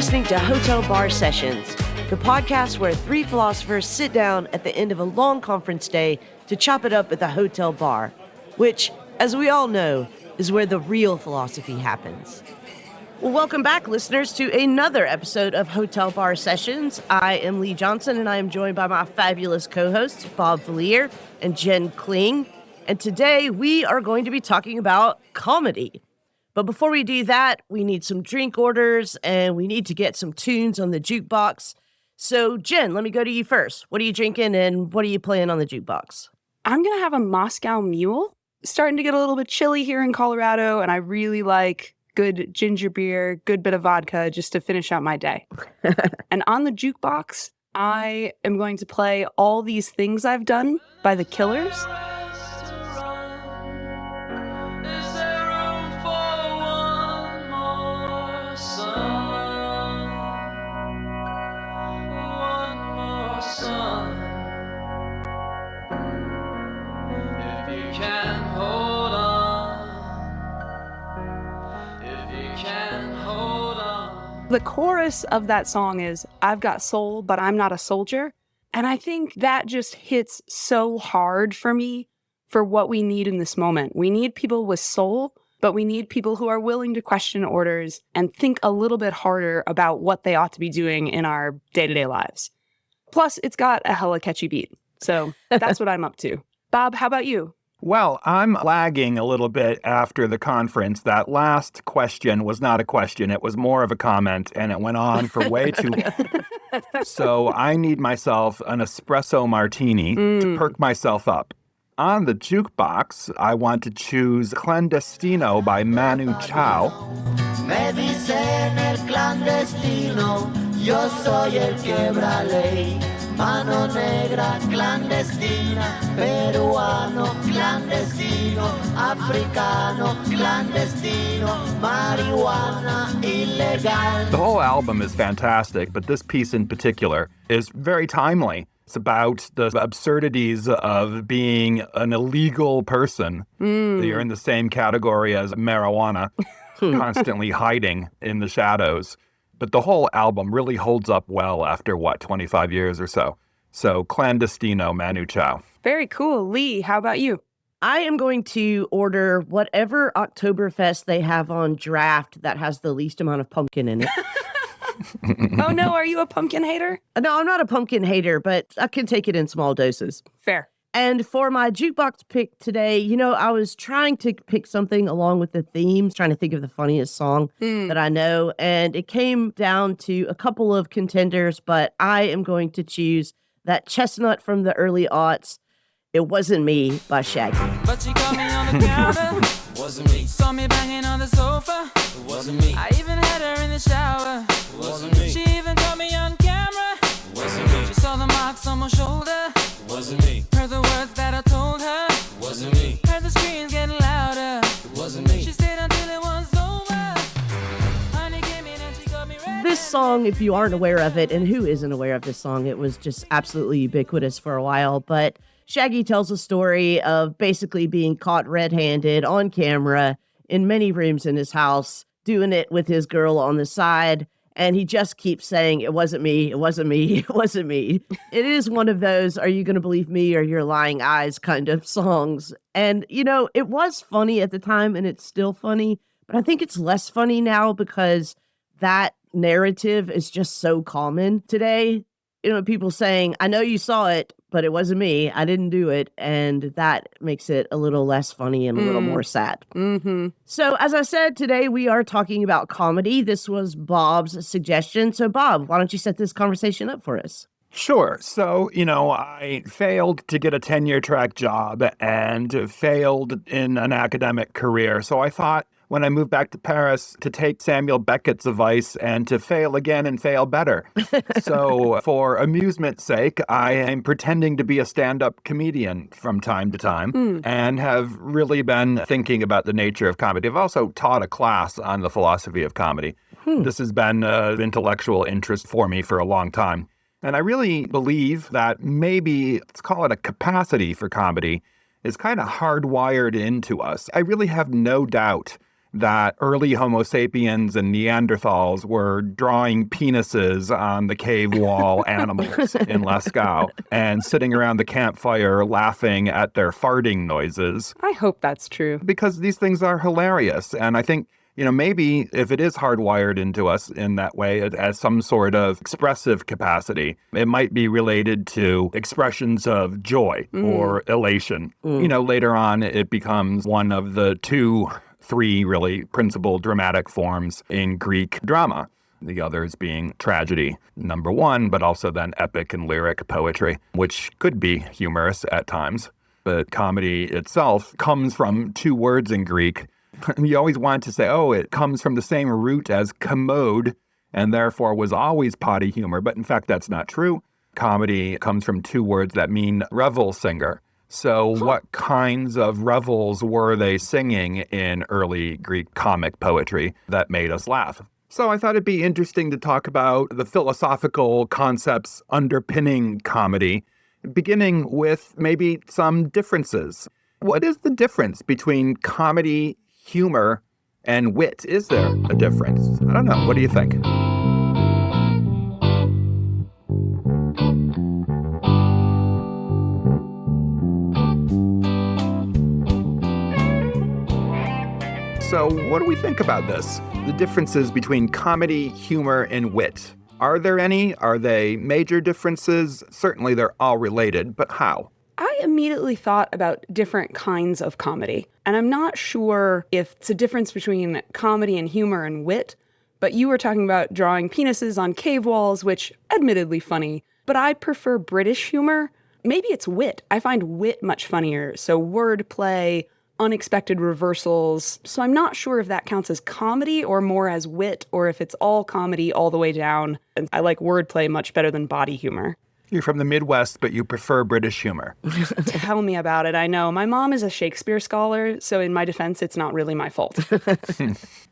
listening to Hotel Bar Sessions, the podcast where three philosophers sit down at the end of a long conference day to chop it up at the hotel bar, which, as we all know, is where the real philosophy happens. Well, welcome back, listeners, to another episode of Hotel Bar Sessions. I am Lee Johnson, and I am joined by my fabulous co-hosts, Bob Valier and Jen Kling. And today we are going to be talking about comedy. But before we do that, we need some drink orders and we need to get some tunes on the jukebox. So, Jen, let me go to you first. What are you drinking and what are you playing on the jukebox? I'm going to have a Moscow Mule. It's starting to get a little bit chilly here in Colorado, and I really like good ginger beer, good bit of vodka just to finish out my day. And on the jukebox, I am going to play All These Things I've Done by The Killers. The chorus of that song is, I've got soul, but I'm not a soldier. And I think that just hits so hard for me for what we need in this moment. We need people with soul, but we need people who are willing to question orders and think a little bit harder about what they ought to be doing in our day-to-day lives. Plus, it's got a hella catchy beat. So that's what I'm up to. Bob, how about you? Well, I'm lagging a little bit after the conference. That last question was not a question. It was more of a comment, and it went on for way too long. So I need myself an espresso martini to perk myself up. On the jukebox, I want to choose Clandestino by Manu Chao. Me dicen el clandestino, yo soy el quebra-ley. Mano negra, clandestina, peruano, clandestino, africano, clandestino, marijuana, ilegal. The whole album is fantastic, but this piece in particular is very timely. It's about the absurdities of being an illegal person. You're in the same category as marijuana, constantly hiding in the shadows. But the whole album really holds up well after, 25 years or so. So, Clandestino, Manu Chao. Very cool. Lee, how about you? I am going to order whatever Oktoberfest they have on draft that has the least amount of pumpkin in it. Oh, no. Are you a pumpkin hater? No, I'm not a pumpkin hater, but I can take it in small doses. Fair. And for my jukebox pick today, I was trying to pick something along with the themes, trying to think of the funniest song that I know. And it came down to a couple of contenders, but I am going to choose that chestnut from the early aughts, It Wasn't Me by Shaggy. But she caught me on the counter. Wasn't me. Saw me banging on the sofa. It wasn't me. I even had her in the shower. It wasn't me. She even caught me on camera. It wasn't me. She saw the marks on my shoulder. It wasn't me. Heard the words that I told her. It wasn't me. Heard the screams getting louder. It wasn't me. She stayed until it was over. Honey came in and she got me ready. This song, if you aren't aware of it, and who isn't aware of this song, it was just absolutely ubiquitous for a while, but Shaggy tells a story of basically being caught red-handed on camera in many rooms in his house, doing it with his girl on the side, and he just keeps saying, it wasn't me, it wasn't me, it wasn't me. It is one of those, are you going to believe me or your lying eyes kind of songs. And, it was funny at the time, and it's still funny, but I think it's less funny now because that narrative is just so common today. People saying, I know you saw it, but it wasn't me. I didn't do it. And that makes it a little less funny and a little more sad. Mm-hmm. So as I said, today we are talking about comedy. This was Bob's suggestion. So Bob, why don't you set this conversation up for us? Sure. So, I failed to get a tenure track job and failed in an academic career. So I thought, when I moved back to Paris, to take Samuel Beckett's advice and to fail again and fail better. So for amusement's sake, I am pretending to be a stand-up comedian from time to time and have really been thinking about the nature of comedy. I've also taught a class on the philosophy of comedy. This has been an intellectual interest for me for a long time. And I really believe that maybe, let's call it a capacity for comedy, is kind of hardwired into us. I really have no doubt that early Homo sapiens and Neanderthals were drawing penises on the cave wall animals in Lascaux and sitting around the campfire laughing at their farting noises. I hope that's true. Because these things are hilarious. And I think, maybe if it is hardwired into us in that way, it has some sort of expressive capacity. It might be related to expressions of joy or elation. Later on, it becomes one of the three really principal dramatic forms in Greek drama. The others being tragedy, number one, but also then epic and lyric poetry, which could be humorous at times. But comedy itself comes from two words in Greek. You always want to say, it comes from the same root as commode, and therefore was always potty humor. But in fact, that's not true. Comedy comes from two words that mean revel singer. So what kinds of revels were they singing in early Greek comic poetry that made us laugh? So I thought it'd be interesting to talk about the philosophical concepts underpinning comedy, beginning with maybe some differences. What is the difference between comedy, humor, and wit? Is there a difference? I don't know. What do you think? So what do we think about this? The differences between comedy, humor, and wit. Are there any? Are they major differences? Certainly they're all related, but how? I immediately thought about different kinds of comedy. And I'm not sure if it's a difference between comedy and humor and wit, but you were talking about drawing penises on cave walls, which admittedly funny, but I prefer British humor. Maybe it's wit. I find wit much funnier. So wordplay, unexpected reversals. So I'm not sure if that counts as comedy or more as wit, or if it's all comedy all the way down. And I like wordplay much better than body humor. You're from the Midwest, but you prefer British humor. Tell me about it. I know. My mom is a Shakespeare scholar, so in my defense, it's not really my fault.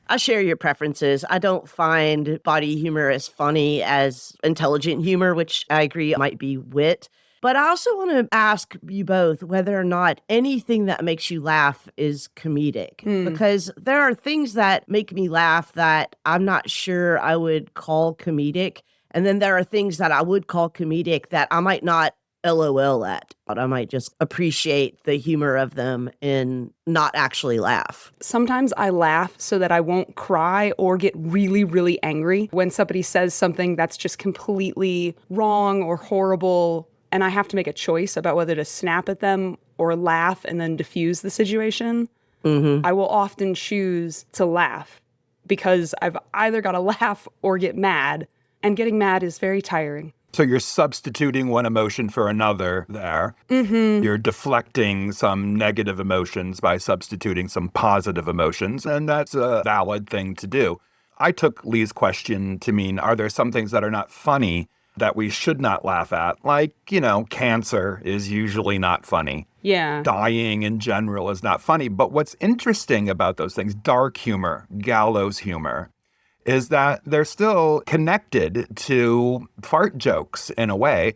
I share your preferences. I don't find body humor as funny as intelligent humor, which I agree might be wit. But I also want to ask you both whether or not anything that makes you laugh is comedic. Because there are things that make me laugh that I'm not sure I would call comedic. And then there are things that I would call comedic that I might not LOL at. But I might just appreciate the humor of them and not actually laugh. Sometimes I laugh so that I won't cry or get really, really angry when somebody says something that's just completely wrong or horrible. And I have to make a choice about whether to snap at them or laugh and then diffuse the situation. I will often choose to laugh because I've either got to laugh or get mad. And getting mad is very tiring. So you're substituting one emotion for another there. You're deflecting some negative emotions by substituting some positive emotions. And that's a valid thing to do. I took Lee's question to mean, are there some things that are not funny that we should not laugh at? Like, cancer is usually not funny. Yeah. Dying in general is not funny. But what's interesting about those things, dark humor, gallows humor, is that they're still connected to fart jokes in a way.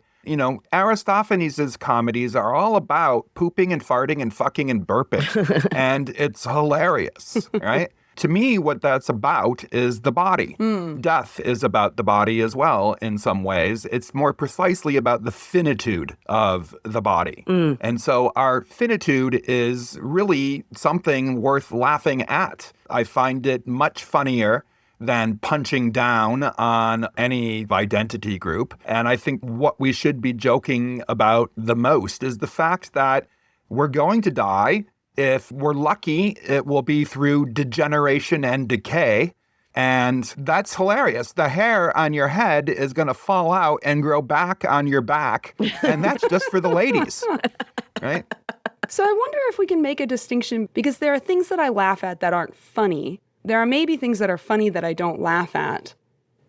Aristophanes' comedies are all about pooping and farting and fucking and burping. And it's hilarious, right? To me, what that's about is the body. Death is about the body as well in some ways. It's more precisely about the finitude of the body. And so our finitude is really something worth laughing at. I find it much funnier than punching down on any identity group. And I think what we should be joking about the most is the fact that we're going to die. If we're lucky, it will be through degeneration and decay. And that's hilarious. The hair on your head is going to fall out and grow back on your back. And that's just for the ladies, right? So I wonder if we can make a distinction, because there are things that I laugh at that aren't funny. There are maybe things that are funny that I don't laugh at.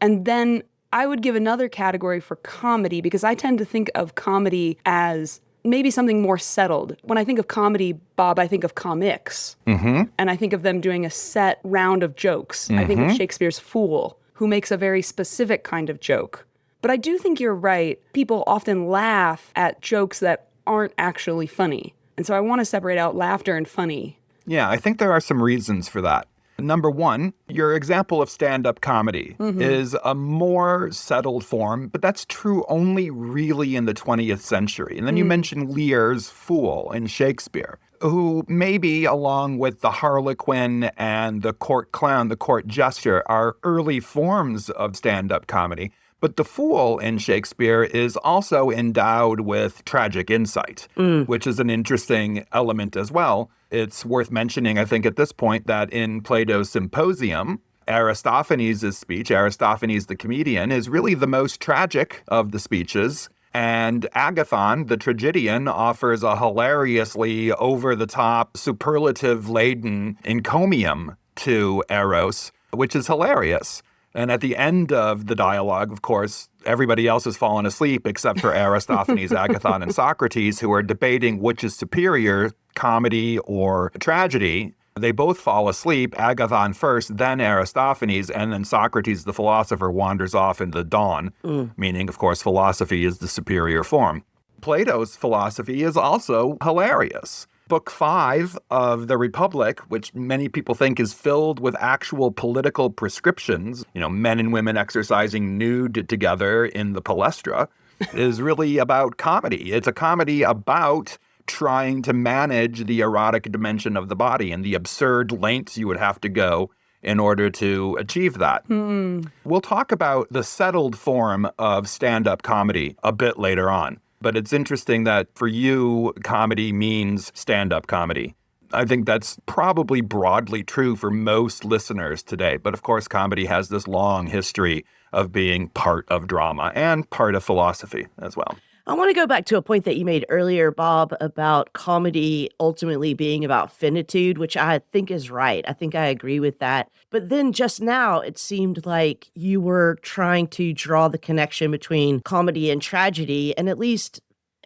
And then I would give another category for comedy, because I tend to think of comedy as maybe something more settled. When I think of comedy, Bob, I think of comics. And I think of them doing a set round of jokes. I think of Shakespeare's Fool, who makes a very specific kind of joke. But I do think you're right. People often laugh at jokes that aren't actually funny. And so I want to separate out laughter and funny. Yeah, I think there are some reasons for that. Number one, your example of stand-up comedy is a more settled form, but that's true only really in the 20th century. And then you mentioned Lear's Fool in Shakespeare, who maybe along with the harlequin and the court clown, the court jester, are early forms of stand-up comedy. But the fool in Shakespeare is also endowed with tragic insight, which is an interesting element as well. It's worth mentioning, I think, at this point, that in Plato's Symposium, Aristophanes' speech, Aristophanes the comedian, is really the most tragic of the speeches. And Agathon, the tragedian, offers a hilariously over-the-top, superlative-laden encomium to Eros, which is hilarious. And at the end of the dialogue, of course, everybody else has fallen asleep except for Aristophanes, Agathon, and Socrates, who are debating which is superior, comedy or tragedy. They both fall asleep, Agathon first, then Aristophanes, and then Socrates, the philosopher, wanders off into the dawn, meaning, of course, philosophy is the superior form. Plato's philosophy is also hilarious. Book 5 of the Republic, which many people think is filled with actual political prescriptions, men and women exercising nude together in the palestra, is really about comedy. It's a comedy about trying to manage the erotic dimension of the body and the absurd lengths you would have to go in order to achieve that. We'll talk about the settled form of stand-up comedy a bit later on. But it's interesting that for you, comedy means stand-up comedy. I think that's probably broadly true for most listeners today. But of course, comedy has this long history of being part of drama and part of philosophy as well. I want to go back to a point that you made earlier, Bob, about comedy ultimately being about finitude, which I think is right. I think I agree with that. But then just now, it seemed like you were trying to draw the connection between comedy and tragedy, and at least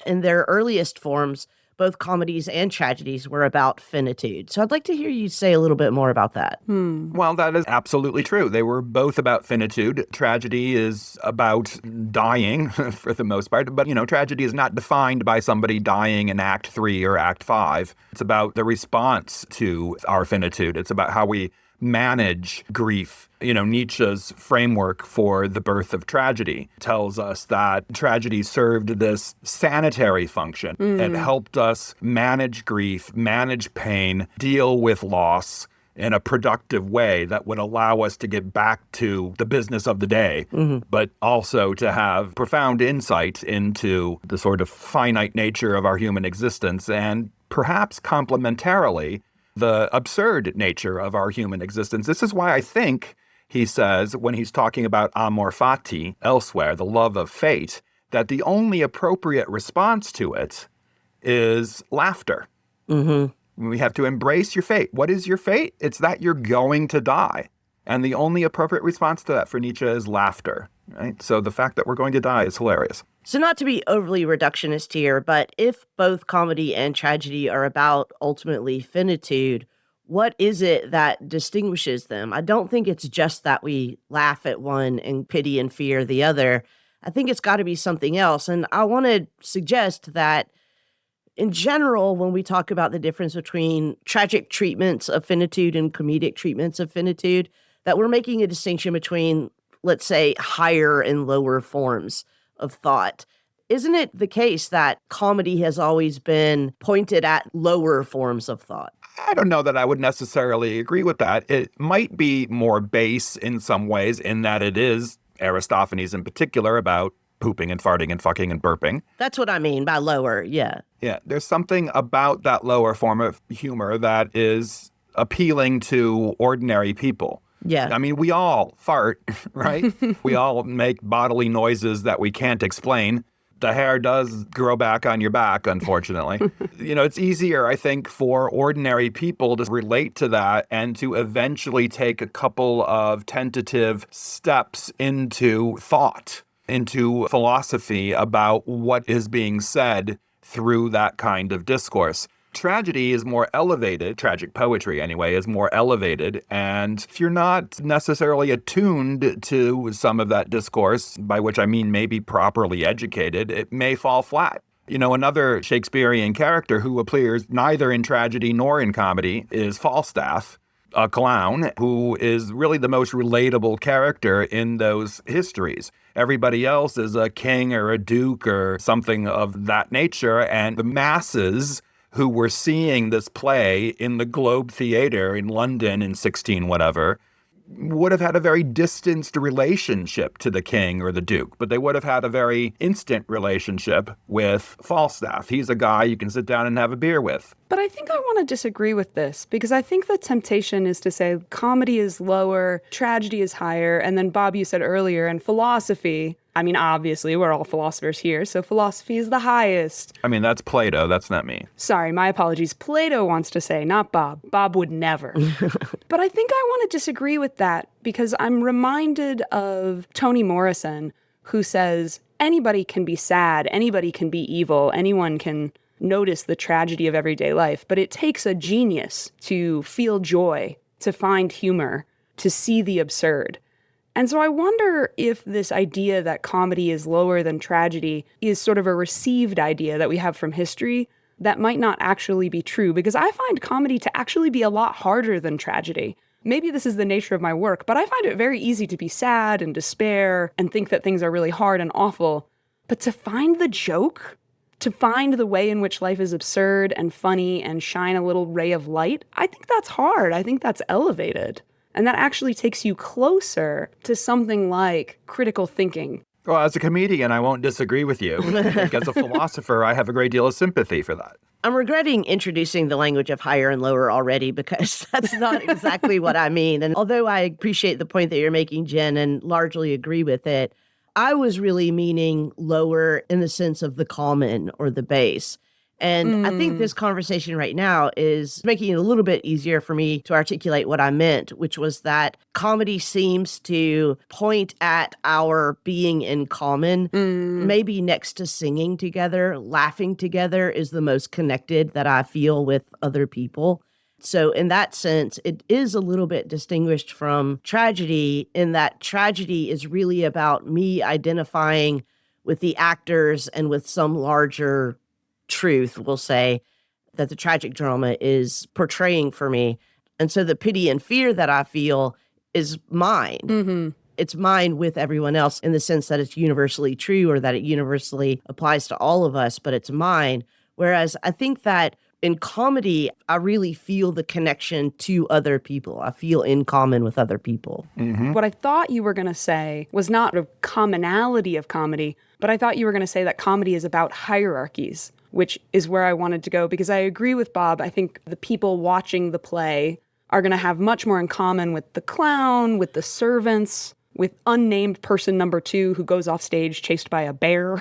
in their earliest forms, both comedies and tragedies were about finitude. So I'd like to hear you say a little bit more about that. Well, that is absolutely true. They were both about finitude. Tragedy is about dying for the most part. But, tragedy is not defined by somebody dying in Act 3 or Act 5. It's about the response to our finitude. It's about how we manage grief. Nietzsche's framework for the birth of tragedy tells us that tragedy served this sanitary function. It helped us manage grief, manage pain, deal with loss in a productive way that would allow us to get back to the business of the day, but also to have profound insight into the sort of finite nature of our human existence and perhaps complementarily the absurd nature of our human existence. This is why I think he says, when he's talking about amor fati elsewhere, the love of fate, that the only appropriate response to it is laughter. We have to embrace your fate. What is your fate? It's that you're going to die. And the only appropriate response to that for Nietzsche is laughter. Right? So the fact that we're going to die is hilarious. So not to be overly reductionist here, but if both comedy and tragedy are about ultimately finitude, what is it that distinguishes them? I don't think it's just that we laugh at one and pity and fear the other. I think it's got to be something else. And I want to suggest that in general, when we talk about the difference between tragic treatments of finitude and comedic treatments of finitude, that we're making a distinction between, let's say, higher and lower forms of thought. Isn't it the case that comedy has always been pointed at lower forms of thought? I don't know that I would necessarily agree with that. It might be more base in some ways in that it is, Aristophanes in particular, about pooping and farting and fucking and burping. That's what I mean by lower, yeah. Yeah, there's something about that lower form of humor that is appealing to ordinary people. Yeah. I mean, we all fart, right? We all make bodily noises that we can't explain. The hair does grow back on your back, unfortunately. It's easier, I think, for ordinary people to relate to that and to eventually take a couple of tentative steps into thought, into philosophy about what is being said through that kind of discourse. Tragedy is more elevated, tragic poetry anyway, is more elevated. And if you're not necessarily attuned to some of that discourse, by which I mean maybe properly educated, it may fall flat. Another Shakespearean character who appears neither in tragedy nor in comedy is Falstaff. a clown who is really the most relatable character in those histories. Everybody else is a king or a duke or something of that nature. And the masses who were seeing this play in the Globe Theatre in London in 16 whatever would have had a very distanced relationship to the king or the duke, but they would have had a very instant relationship with Falstaff. He's a guy you can sit down and have a beer with. But I think I want to disagree with this because I think the temptation is to say comedy is lower, tragedy is higher, and then Bob, you said earlier, and philosophy, I mean, obviously, we're all philosophers here, so philosophy is the highest. I mean, that's Plato. That's not me. Sorry, my apologies. Plato wants to say, not Bob. Bob would never. But I think I want to disagree with that because I'm reminded of Toni Morrison, who says, anybody can be sad, anybody can be evil, anyone can notice the tragedy of everyday life, but it takes a genius to feel joy, to find humor, to see the absurd. And so I wonder if this idea that comedy is lower than tragedy is sort of a received idea that we have from history that might not actually be true, because I find comedy to actually be a lot harder than tragedy. Maybe this is the nature of my work, but I find it very easy to be sad and despair and think that things are really hard and awful. But to find the joke, to find the way in which life is absurd and funny and shine a little ray of light, I think that's hard. I think that's elevated. And that actually takes you closer to something like critical thinking. Well, as a comedian, I won't disagree with you. I think as a philosopher, I have a great deal of sympathy for that. I'm regretting introducing the language of higher and lower already because that's not exactly what I mean. And although I appreciate the point that you're making, Jen, and largely agree with it, I was really meaning lower in the sense of the common or the base. And I think this conversation right now is making it a little bit easier for me to articulate what I meant, which was that comedy seems to point at our being in common. Maybe next to singing together, laughing together is the most connected that I feel with other people. So in that sense, it is a little bit distinguished from tragedy in that tragedy is really about me identifying with the actors and with some larger truth, we'll say, that the tragic drama is portraying for me. And so the pity and fear that I feel is mine. It's mine with everyone else in the sense that it's universally true or that it universally applies to all of us, but it's mine. Whereas I think that in comedy, I really feel the connection to other people. I feel in common with other people. What I thought you were going to say was not a commonality of comedy, but I thought you were going to say that comedy is about hierarchies, which is where I wanted to go, because I agree with Bob. I think the people watching the play are going to have much more in common with the clown, with the servants, with unnamed person number 2 who goes off stage chased by a bear,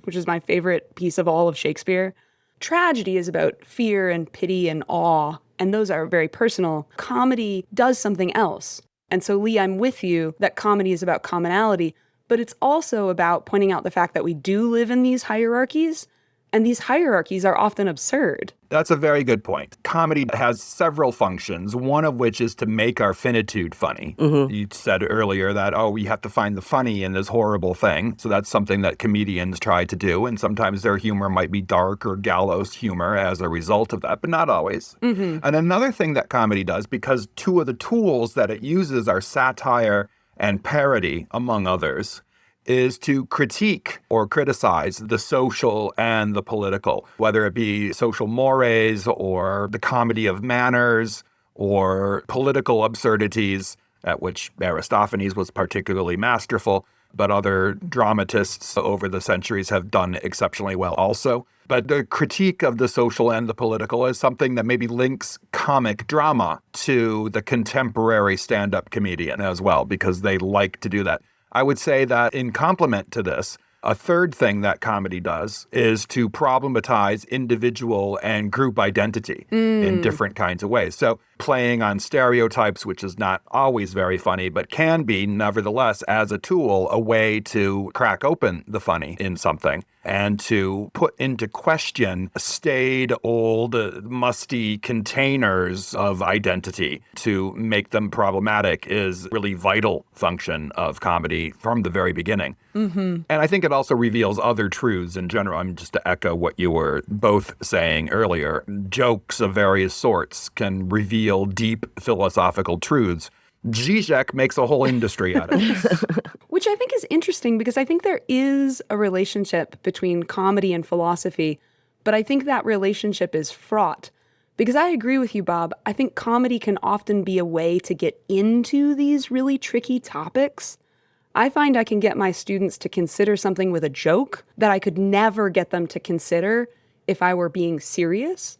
which is my favorite piece of all of Shakespeare. Tragedy is about fear and pity and awe, and those are very personal. Comedy does something else. And so, Lee, I'm with you that comedy is about commonality, but it's also about pointing out the fact that we do live in these hierarchies, and these hierarchies are often absurd. That's a very good point. Comedy has several functions, one of which is to make our finitude funny. You said earlier that, we have to find the funny in this horrible thing. So that's something that comedians try to do. And sometimes their humor might be dark or gallows humor as a result of that, but not always. And another thing that comedy does, because two of the tools that it uses are satire and parody, among others, is to critique or criticize the social and the political, whether it be social mores or the comedy of manners or political absurdities, at which Aristophanes was particularly masterful, but other dramatists over the centuries have done exceptionally well also. But the critique of the social and the political is something that maybe links comic drama to the contemporary stand-up comedian as well, because they like to do that. I would say that in complement to this, a third thing that comedy does is to problematize individual and group identity in different kinds of ways. So playing on stereotypes, which is not always very funny, but can be nevertheless as a tool, a way to crack open the funny in something. and to put into question staid, old, musty containers of identity to make them problematic is really vital function of comedy from the very beginning. And I think it also reveals other truths in general. I mean, just to echo what you were both saying earlier, jokes of various sorts can reveal deep philosophical truths. Zizek makes a whole industry out of it. Which I think is interesting because I think there is a relationship between comedy and philosophy, but I think that relationship is fraught. Because I agree with you, Bob. I think comedy can often be a way to get into these really tricky topics. I find I can get my students to consider something with a joke that I could never get them to consider if I were being serious.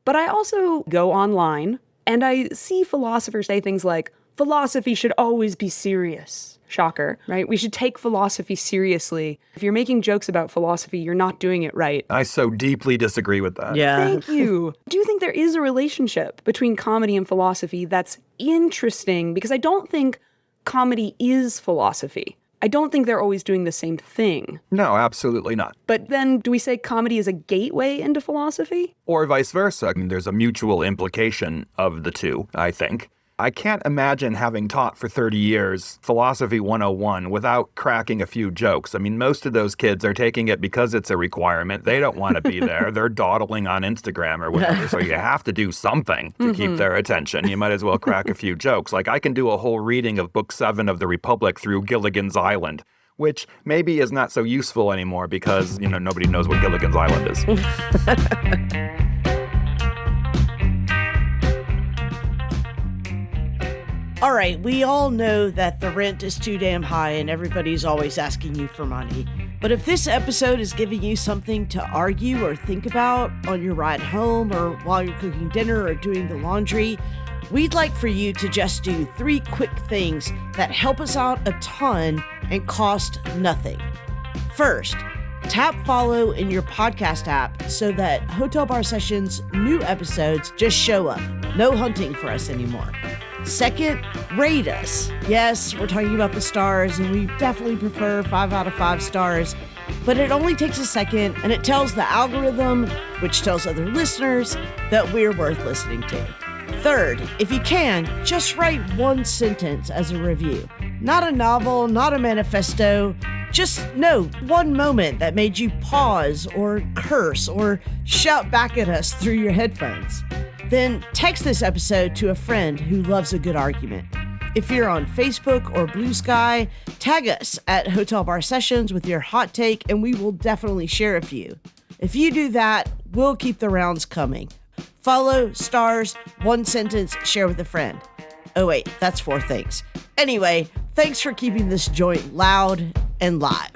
But I also go online and I see philosophers say things like, philosophy should always be serious. Shocker, right? We should take philosophy seriously. If you're making jokes about philosophy, you're not doing it right. I so deeply disagree with that. Yeah. Thank you. Do you think there is a relationship between comedy and philosophy that's interesting? Because I don't think comedy is philosophy. I don't think they're always doing the same thing. No, absolutely not. But then do we say comedy is a gateway into philosophy? Or vice versa. I mean, there's a mutual implication of the two, I think. I can't imagine having taught for 30 years Philosophy 101 without cracking a few jokes. I mean, most of those kids are taking it because it's a requirement. They don't want to be there. They're dawdling on Instagram or whatever. So you have to do something to keep their attention. You might as well crack a few jokes. Like I can do a whole reading of Book 7 of the Republic through Gilligan's Island, which maybe is not so useful anymore because, nobody knows what Gilligan's Island is. All right, we all know that the rent is too damn high and everybody's always asking you for money. But if this episode is giving you something to argue or think about on your ride home or while you're cooking dinner or doing the laundry, we'd like for you to just do 3 quick things that help us out a ton and cost nothing. First, tap follow in your podcast app so that Hotel Bar Sessions' new episodes just show up. No hunting for us anymore. Second, rate us. Yes, we're talking about the stars, and we definitely prefer 5 out of 5 stars, but it only takes a second, and it tells the algorithm, which tells other listeners, that we're worth listening to. Third, if you can, just write 1 sentence as a review. Not a novel, not a manifesto, just note 1 moment that made you pause or curse or shout back at us through your headphones. Then text this episode to a friend who loves a good argument. If you're on Facebook or Blue Sky, tag us at Hotel Bar Sessions with your hot take and we will definitely share a few. If you do that, we'll keep the rounds coming. Follow, stars, 1 sentence, share with a friend. Oh wait, that's 4 things. Anyway, thanks for keeping this joint loud and live.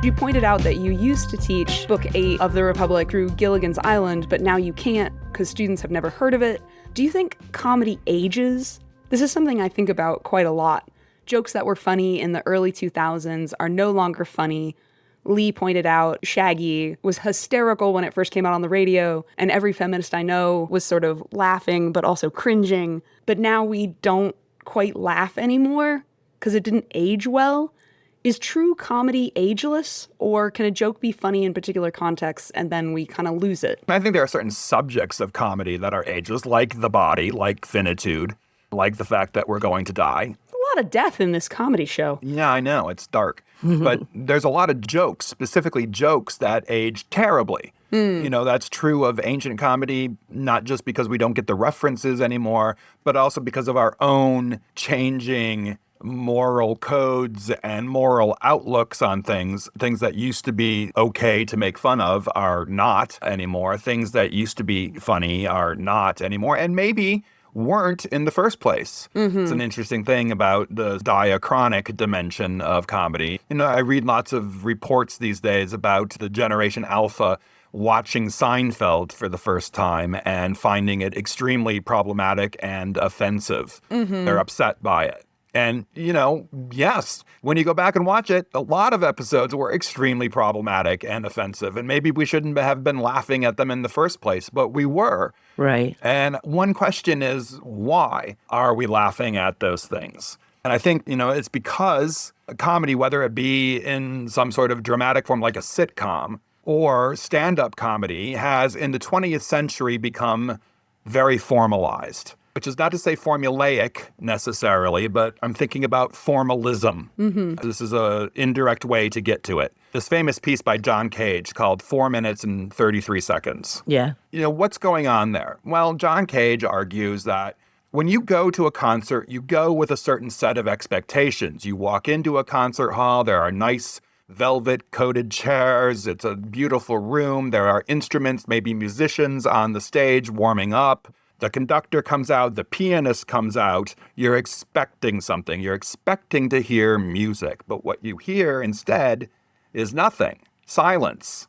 You pointed out that you used to teach Book 8 of the Republic through Gilligan's Island, but now you can't because students have never heard of it. Do you think comedy ages? This is something I think about quite a lot. Jokes that were funny in the early 2000s are no longer funny. Lee pointed out Shaggy was hysterical when it first came out on the radio, and every feminist I know was sort of laughing but also cringing. But now we don't quite laugh anymore because it didn't age well. Is true comedy ageless, or can a joke be funny in particular contexts and then we kind of lose it? I think there are certain subjects of comedy that are ageless, like the body, like finitude, like the fact that we're going to die. A lot of death in this comedy show. Yeah, I know, it's dark. But there's a lot of jokes, specifically jokes that age terribly. That's true of ancient comedy, not just because we don't get the references anymore, but also because of our own changing moral codes and moral outlooks on things that used to be okay to make fun of are not anymore. Things that used to be funny are not anymore, and maybe weren't in the first place. It's an interesting thing about the diachronic dimension of comedy. I read lots of reports these days about the Generation Alpha watching Seinfeld for the first time and finding it extremely problematic and offensive. They're upset by it. And, yes, when you go back and watch it, a lot of episodes were extremely problematic and offensive. And maybe we shouldn't have been laughing at them in the first place, but we were. Right. And one question is, why are we laughing at those things? And I think, it's because a comedy, whether it be in some sort of dramatic form like a sitcom or stand-up comedy, has in the 20th century become very formalized, which is not to say formulaic necessarily, but I'm thinking about formalism. This is an indirect way to get to it. This famous piece by John Cage called 4 minutes and 33 seconds. Yeah. What's going on there? Well, John Cage argues that when you go to a concert, you go with a certain set of expectations. You walk into a concert hall, there are nice velvet-coated chairs, it's a beautiful room, there are instruments, maybe musicians on the stage warming up. The conductor comes out, the pianist comes out, you're expecting something. You're expecting to hear music, but what you hear instead is nothing, silence.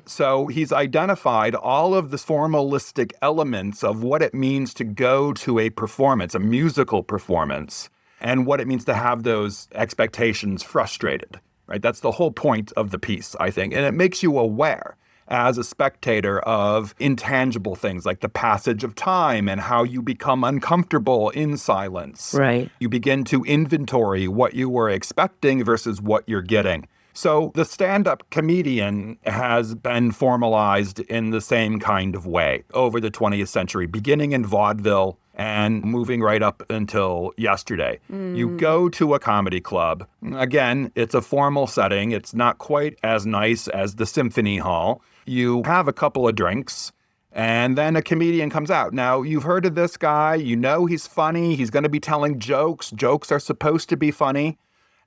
So he's identified all of the formalistic elements of what it means to go to a performance, a musical performance, and what it means to have those expectations frustrated, right? That's the whole point of the piece, I think. And it makes you aware as a spectator of intangible things like the passage of time and how you become uncomfortable in silence. Right. You begin to inventory what you were expecting versus what you're getting. So the stand-up comedian has been formalized in the same kind of way over the 20th century, beginning in vaudeville and moving right up until yesterday. You go to a comedy club. Again, it's a formal setting. It's not quite as nice as the symphony hall. You have a couple of drinks, and then a comedian comes out. Now, you've heard of this guy. You know he's funny. He's going to be telling jokes. Jokes are supposed to be funny.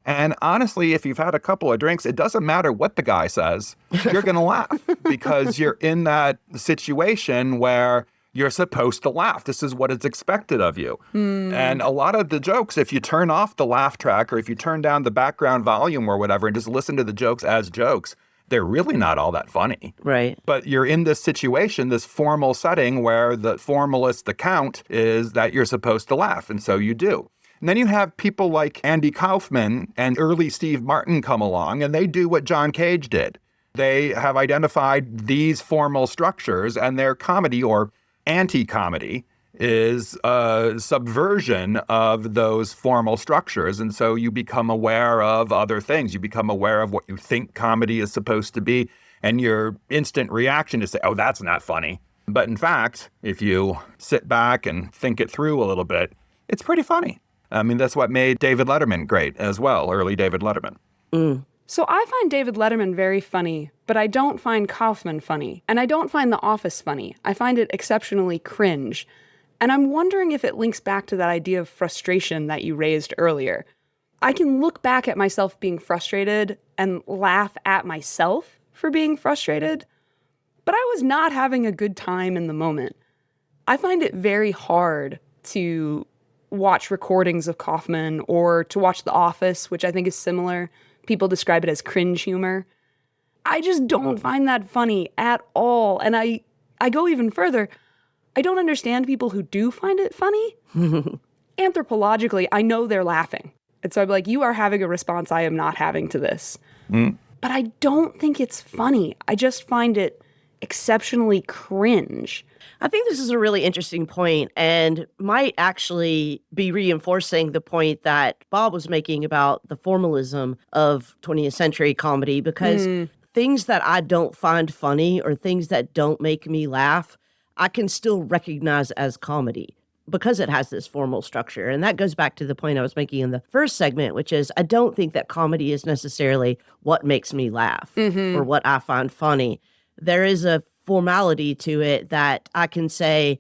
And honestly, if you've had a couple of drinks, it doesn't matter what the guy says. You're going to laugh because you're in that situation where you're supposed to laugh. This is what is expected of you. And a lot of the jokes, if you turn off the laugh track or if you turn down the background volume or whatever and just listen to the jokes as jokes, they're really not all that funny. Right. But you're in this situation, this formal setting where the formalist account is that you're supposed to laugh. And so you do. And then you have people like Andy Kaufman and early Steve Martin come along, and they do what John Cage did. They have identified these formal structures, and their comedy or anti-comedy is a subversion of those formal structures. And so you become aware of other things. You become aware of what you think comedy is supposed to be, and your instant reaction is to say, oh, that's not funny. But in fact, if you sit back and think it through a little bit, it's pretty funny. I mean, that's what made David Letterman great as well, early David Letterman. So I find David Letterman very funny, but I don't find Kaufman funny. And I don't find The Office funny. I find it exceptionally cringe. And I'm wondering if it links back to that idea of frustration that you raised earlier. I can look back at myself being frustrated and laugh at myself for being frustrated, but I was not having a good time in the moment. I find it very hard to watch recordings of Kaufman or to watch The Office, which I think is similar. People describe it as cringe humor. I just don't find that funny at all. And I go even further. I don't understand people who do find it funny. Anthropologically, I know they're laughing. And so I'm like, you are having a response I am not having to this. But I don't think it's funny. I just find it exceptionally cringe. I think this is a really interesting point and might actually be reinforcing the point that Bob was making about the formalism of 20th century comedy, because things that I don't find funny or things that don't make me laugh, I can still recognize as comedy because it has this formal structure. And that goes back to the point I was making in the first segment, which is I don't think that comedy is necessarily what makes me laugh or what I find funny. There is a formality to it that I can say,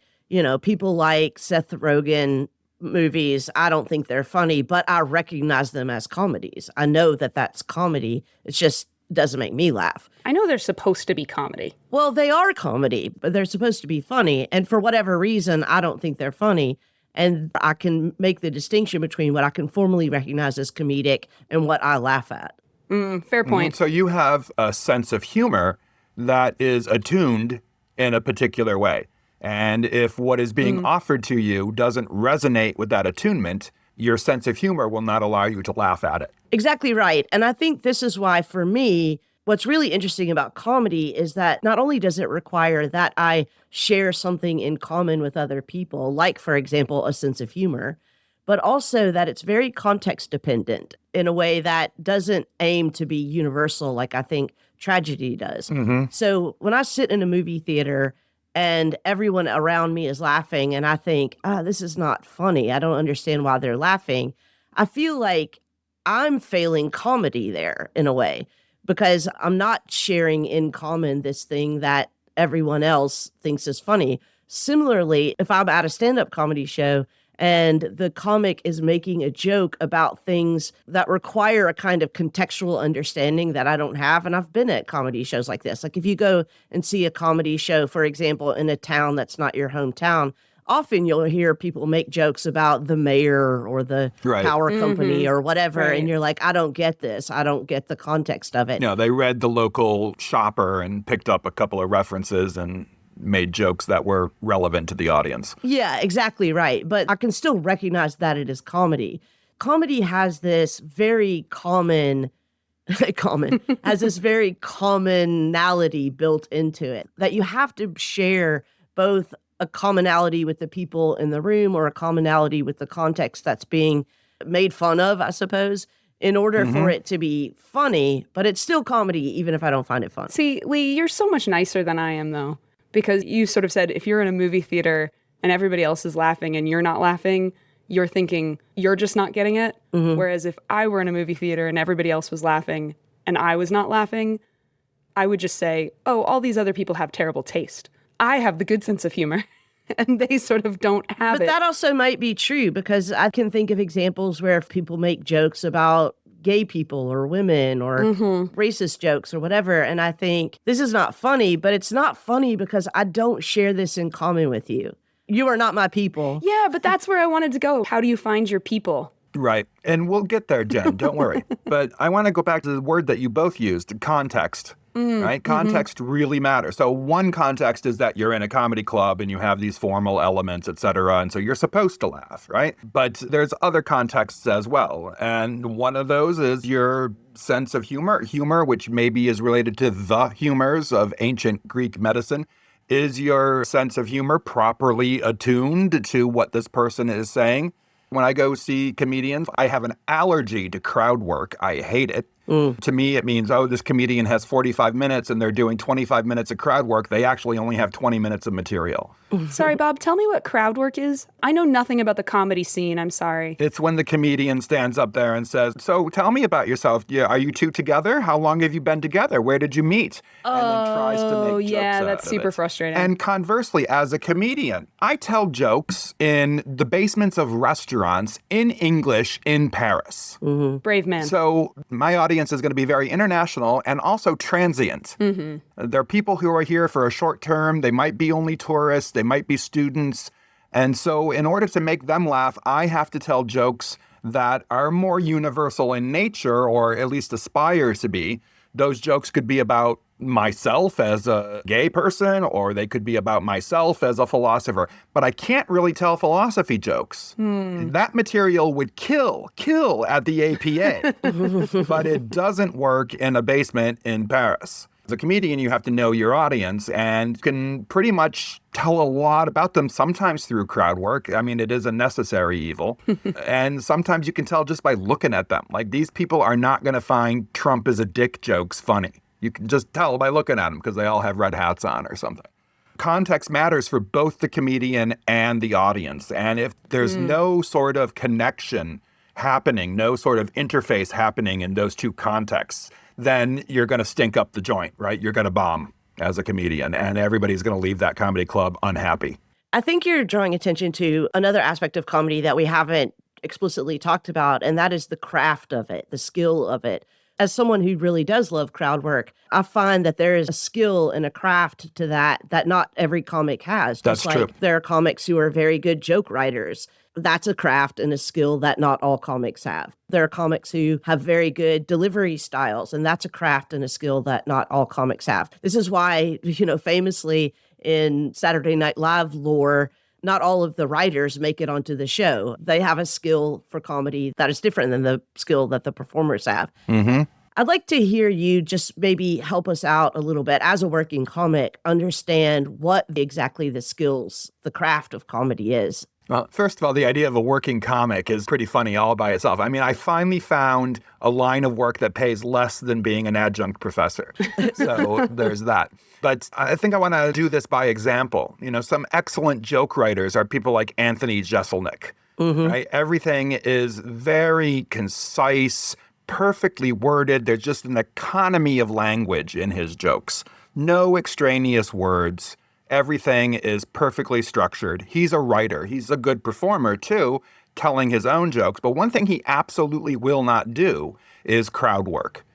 people like Seth Rogen movies, I don't think they're funny, but I recognize them as comedies. I know that that's comedy. It just doesn't make me laugh. I know they're supposed to be comedy. Well, they are comedy, but they're supposed to be funny. And for whatever reason, I don't think they're funny. And I can make the distinction between what I can formally recognize as comedic and what I laugh at. Fair point. So you have a sense of humor that is attuned in a particular way. And if what is being offered to you doesn't resonate with that attunement, your sense of humor will not allow you to laugh at it. Exactly right. And I think this is why, for me, what's really interesting about comedy is that not only does it require that I share something in common with other people, like, for example, a sense of humor, but also that it's very context dependent in a way that doesn't aim to be universal like I think tragedy does. So when I sit in a movie theater and everyone around me is laughing and I think, this is not funny, I don't understand why they're laughing, I feel like I'm failing comedy there in a way because I'm not sharing in common this thing that everyone else thinks is funny. Similarly, if I'm at a stand-up comedy show and the comic is making a joke about things that require a kind of contextual understanding that I don't have. And I've been at comedy shows like this. Like if you go and see a comedy show, for example, in a town that's not your hometown, often you'll hear people make jokes about the mayor or the power company or whatever. Right. And you're like, I don't get this. I don't get the context of it. No, they read the local shopper and picked up a couple of references and made jokes that were relevant to the audience. Yeah, exactly right. But I can still recognize that it is comedy. Comedy has this very has this very commonality built into it that you have to share both a commonality with the people in the room or a commonality with the context that's being made fun of, I suppose, in order for it to be funny, but it's still comedy even if I don't find it fun. See, Lee, you're so much nicer than I am, though. Because you sort of said if you're in a movie theater and everybody else is laughing and you're not laughing, you're thinking you're just not getting it. Whereas if I were in a movie theater and everybody else was laughing and I was not laughing, I would just say, oh, all these other people have terrible taste. I have the good sense of humor and they sort of don't have it. But that also might be true because I can think of examples where if people make jokes about gay people or women or racist jokes or whatever. And I think this is not funny, but it's not funny because I don't share this in common with you. You are not my people. Yeah, but that's where I wanted to go. How do you find your people? Right. And we'll get there, Jen. Don't worry. But I want to go back to the word that you both used, context. Right? Context really matters. So one context is that you're in a comedy club and you have these formal elements, et cetera. And so you're supposed to laugh, right? But there's other contexts as well. And one of those is your sense of humor. Humor, which maybe is related to the humors of ancient Greek medicine. Is your sense of humor properly attuned to what this person is saying? When I go see comedians, I have an allergy to crowd work. I hate it. To me, it means, this comedian has 45 minutes and they're doing 25 minutes of crowd work. They actually only have 20 minutes of material. Sorry, Bob, tell me what crowd work is. I know nothing about the comedy scene. I'm sorry. It's when the comedian stands up there and says, so tell me about yourself. Are you two together? How long have you been together? Where did you meet? And then tries to make jokes that's super frustrating. And conversely, as a comedian, I tell jokes in the basements of restaurants in English in Paris. Brave man. So my audience is going to be very international and also transient. There are people who are here for a short term. They might be only tourists. They might be students. And so in order to make them laugh, I have to tell jokes that are more universal in nature, or at least aspire to be. Those jokes could be about myself as a gay person, or they could be about myself as a philosopher. But I can't really tell philosophy jokes. That material would kill at the APA. But it doesn't work in a basement in Paris. As a comedian, you have to know your audience and can pretty much tell a lot about them, sometimes through crowd work. I mean, it is a necessary evil. And sometimes you can tell just by looking at them. Like, these people are not going to find Trump is a dick jokes funny. You can just tell by looking at them because they all have red hats on or something. Context matters for both the comedian and the audience. And if there's no sort of connection happening, no sort of interface happening in those two contexts, then you're going to stink up the joint, right? You're going to bomb as a comedian, and everybody's going to leave that comedy club unhappy. I think you're drawing attention to another aspect of comedy that we haven't explicitly talked about, and that is the craft of it, the skill of it. As someone who really does love crowd work, I find that there is a skill and a craft to that not every comic has. That's just true. Like there are comics who are very good joke writers. That's a craft and a skill that not all comics have. There are comics who have very good delivery styles, and that's a craft and a skill that not all comics have. This is why, famously in Saturday Night Live lore, not all of the writers make it onto the show. They have a skill for comedy that is different than the skill that the performers have. Mm-hmm. I'd like to hear you just maybe help us out a little bit as a working comic, understand what exactly the skills, the craft of comedy is. Well, first of all, the idea of a working comic is pretty funny all by itself. I mean, I finally found a line of work that pays less than being an adjunct professor. So there's that. But I think I want to do this by example. You know, some excellent joke writers are people like Anthony Jeselnik, right? Everything is very concise, perfectly worded. There's just an economy of language in his jokes. No extraneous words. Everything is perfectly structured. He's a writer. He's a good performer, too, telling his own jokes. But one thing he absolutely will not do is crowd work.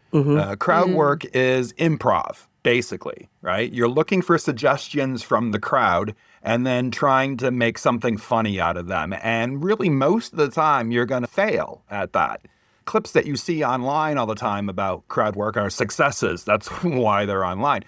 Crowd work is improv, basically, right? You're looking for suggestions from the crowd and then trying to make something funny out of them. And really, most of the time, you're going to fail at that. Clips that you see online all the time about crowd work are successes. That's why they're online.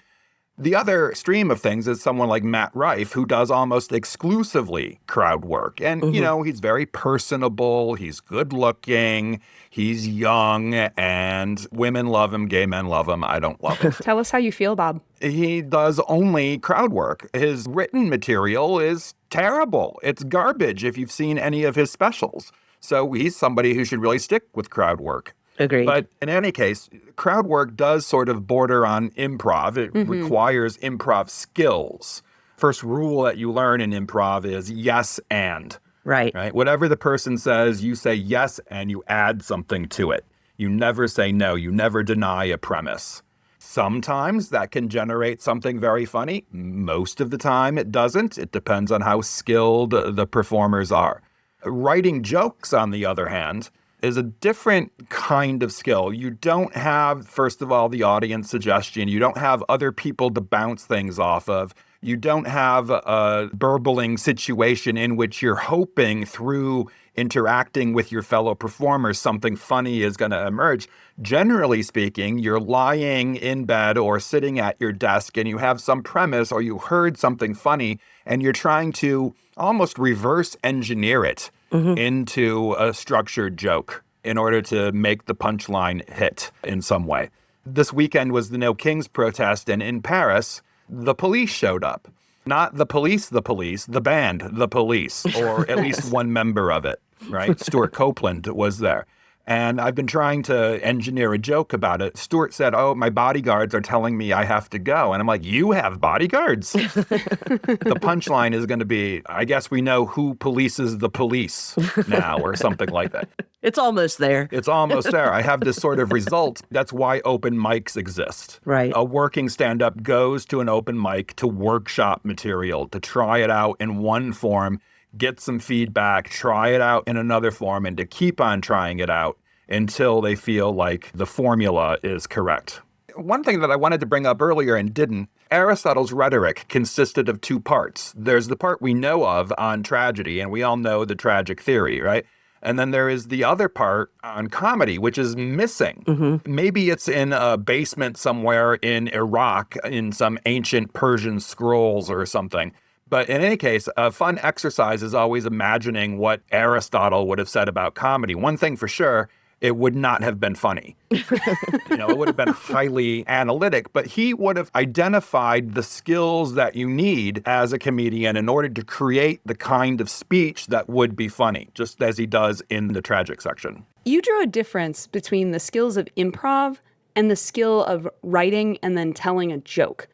The other extreme of things is someone like Matt Rife, who does almost exclusively crowd work. And, you know, he's very personable, he's good looking, he's young, and women love him, gay men love him. I don't love him. Tell us how you feel, Bob. He does only crowd work. His written material is terrible. It's garbage if you've seen any of his specials. So he's somebody who should really stick with crowd work. Agreed. But in any case, crowd work does sort of border on improv. It requires improv skills. First rule that you learn in improv is yes and. Right. Whatever the person says, you say yes and you add something to it. You never say no. You never deny a premise. Sometimes that can generate something very funny. Most of the time it doesn't. It depends on how skilled the performers are. Writing jokes, on the other hand, is a different kind of skill. You don't have, first of all, the audience suggestion. You don't have other people to bounce things off of. You don't have a burbling situation in which you're hoping through interacting with your fellow performers, something funny is going to emerge. Generally speaking, you're lying in bed or sitting at your desk and you have some premise or you heard something funny and you're trying to almost reverse engineer it into a structured joke in order to make the punchline hit in some way. This weekend was the No Kings protest, and in Paris, the police showed up. Not the police, the band, the police, or at least one member of it, right? Stuart Copeland was there. And I've been trying to engineer a joke about it. Stuart said, "Oh, my bodyguards are telling me I have to go." And I'm like, "You have bodyguards?" The punchline is going to be, I guess we know who polices the police now, or something like that. It's almost there. It's almost there. I have this sort of result. That's why open mics exist. Right. A working stand-up goes to an open mic to workshop material, to try it out in one form, get some feedback, try it out in another form, and to keep on trying it out until they feel like the formula is correct. One thing that I wanted to bring up earlier and didn't, Aristotle's rhetoric consisted of two parts. There's the part we know of on tragedy, and we all know the tragic theory, right? And then there is the other part on comedy, which is missing. Maybe it's in a basement somewhere in Iraq, in some ancient Persian scrolls or something. But in any case, a fun exercise is always imagining what Aristotle would have said about comedy. One thing for sure, it would not have been funny. It would have been highly analytic, but he would have identified the skills that you need as a comedian in order to create the kind of speech that would be funny, just as he does in the tragic section. You drew a difference between the skills of improv and the skill of writing and then telling a joke.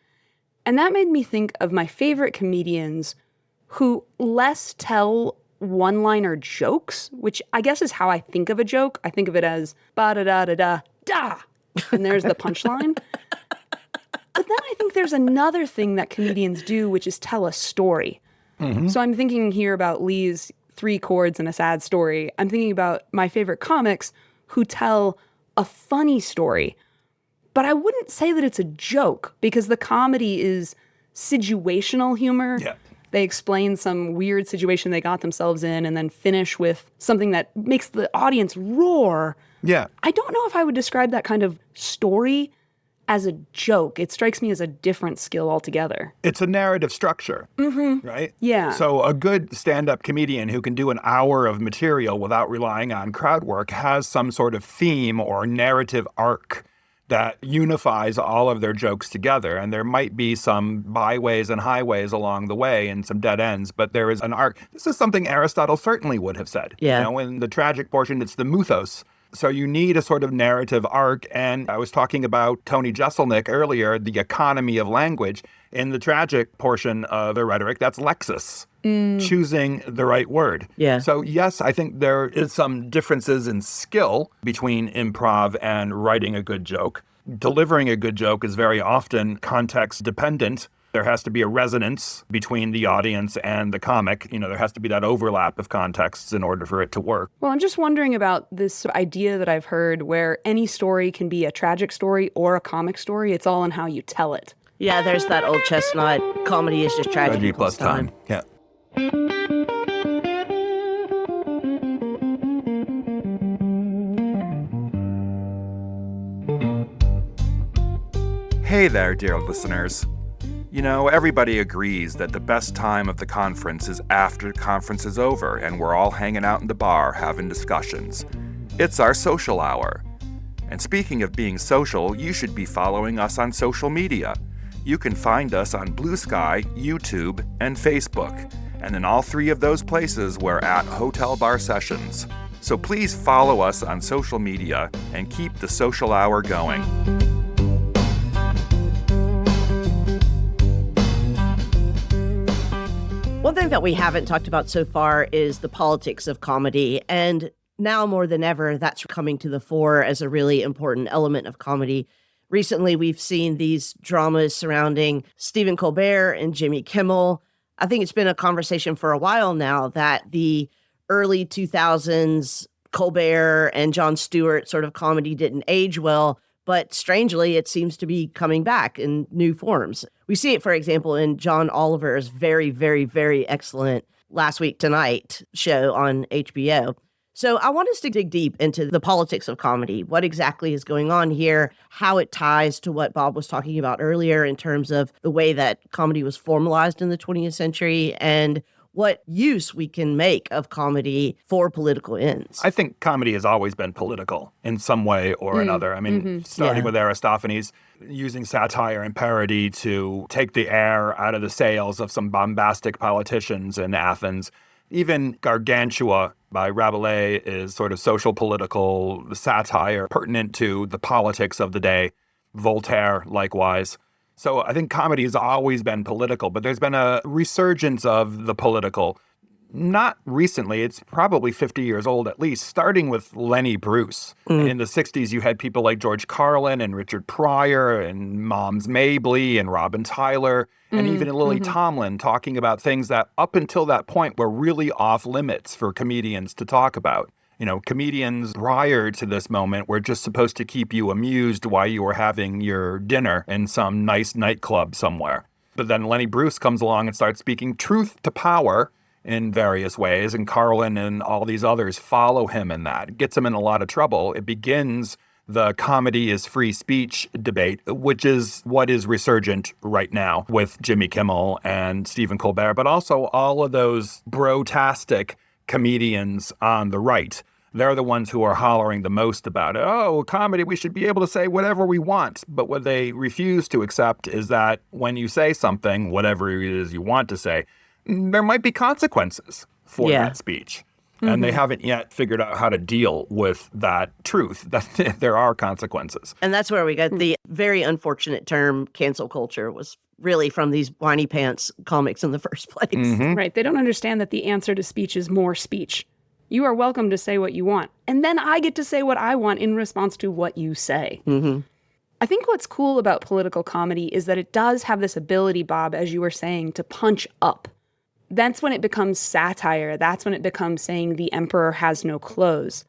And that made me think of my favorite comedians who less tell one-liner jokes, which I guess is how I think of a joke. I think of it as ba-da-da-da-da-da, and there's the punchline. But then I think there's another thing that comedians do, which is tell a story. So I'm thinking here about Lee's 3 chords and a sad story. I'm thinking about my favorite comics who tell a funny story. But I wouldn't say that it's a joke, because the comedy is situational humor. Yeah. They explain some weird situation they got themselves in and then finish with something that makes the audience roar. Yeah. I don't know if I would describe that kind of story as a joke, it strikes me as a different skill altogether. It's a narrative structure, right? Yeah. So a good stand-up comedian who can do an hour of material without relying on crowd work has some sort of theme or narrative arc that unifies all of their jokes together. And there might be some byways and highways along the way and some dead ends, but there is an arc. This is something Aristotle certainly would have said. Yeah. You know, in the tragic portion, it's the mythos. So you need a sort of narrative arc. And I was talking about Tony Jeselnik earlier, the economy of language. In the tragic portion of the rhetoric, that's Lexis, choosing the right word. Yeah. So yes, I think there is some differences in skill between improv and writing a good joke. Delivering a good joke is very often context dependent. There has to be a resonance between the audience and the comic. You know, there has to be that overlap of contexts in order for it to work. Well, I'm just wondering about this idea that I've heard where any story can be a tragic story or a comic story. It's all in how you tell it. Yeah, there's that old chestnut. Comedy is just tragedy plus time. Yeah. Hey there, dear listeners. You know, everybody agrees that the best time of the conference is after the conference is over and we're all hanging out in the bar having discussions. It's our social hour. And speaking of being social, you should be following us on social media. You can find us on Blue Sky, YouTube, and Facebook. And in all three of those places, we're at Hotel Bar Sessions. So please follow us on social media and keep the social hour going. One thing that we haven't talked about so far is the politics of comedy. And now more than ever, that's coming to the fore as a really important element of comedy. Recently, we've seen these dramas surrounding Stephen Colbert and Jimmy Kimmel. I think it's been a conversation for a while now that the early 2000s Colbert and Jon Stewart sort of comedy didn't age well, but strangely, it seems to be coming back in new forms. We see it, for example, in John Oliver's very, very, very excellent Last Week Tonight show on HBO. So I want us to dig deep into the politics of comedy, what exactly is going on here, how it ties to what Bob was talking about earlier in terms of the way that comedy was formalized in the 20th century and what use we can make of comedy for political ends. I think comedy has always been political in some way or another. I mean, starting with Aristophanes, using satire and parody to take the air out of the sails of some bombastic politicians in Athens. Even Gargantua by Rabelais is sort of social political satire pertinent to the politics of the day. Voltaire, likewise. So I think comedy has always been political, but there's been a resurgence of the political. Not recently, it's probably 50 years old at least, starting with Lenny Bruce. In the 60s, you had people like George Carlin and Richard Pryor and Moms Mabley and Robin Tyler and even Lily Tomlin talking about things that up until that point were really off limits for comedians to talk about. You know, comedians prior to this moment were just supposed to keep you amused while you were having your dinner in some nice nightclub somewhere. But then Lenny Bruce comes along and starts speaking truth to power in various ways, and Carlin and all these others follow him in that. It gets him in a lot of trouble. It begins the comedy is free speech debate, which is what is resurgent right now with Jimmy Kimmel and Stephen Colbert, but also all of those bro-tastic comedians on the right. They're the ones who are hollering the most about it. Oh, comedy, we should be able to say whatever we want. But what they refuse to accept is that when you say something, whatever it is you want to say, there might be consequences for that speech. And they haven't yet figured out how to deal with that truth, that there are consequences. And that's where we got the very unfortunate term cancel culture was really from these whiny pants comics in the first place. Right. They don't understand that the answer to speech is more speech. You are welcome to say what you want. And then I get to say what I want in response to what you say. I think what's cool about political comedy is that it does have this ability, Bob, as you were saying, to punch up. That's when it becomes satire. That's when it becomes saying the emperor has no clothes.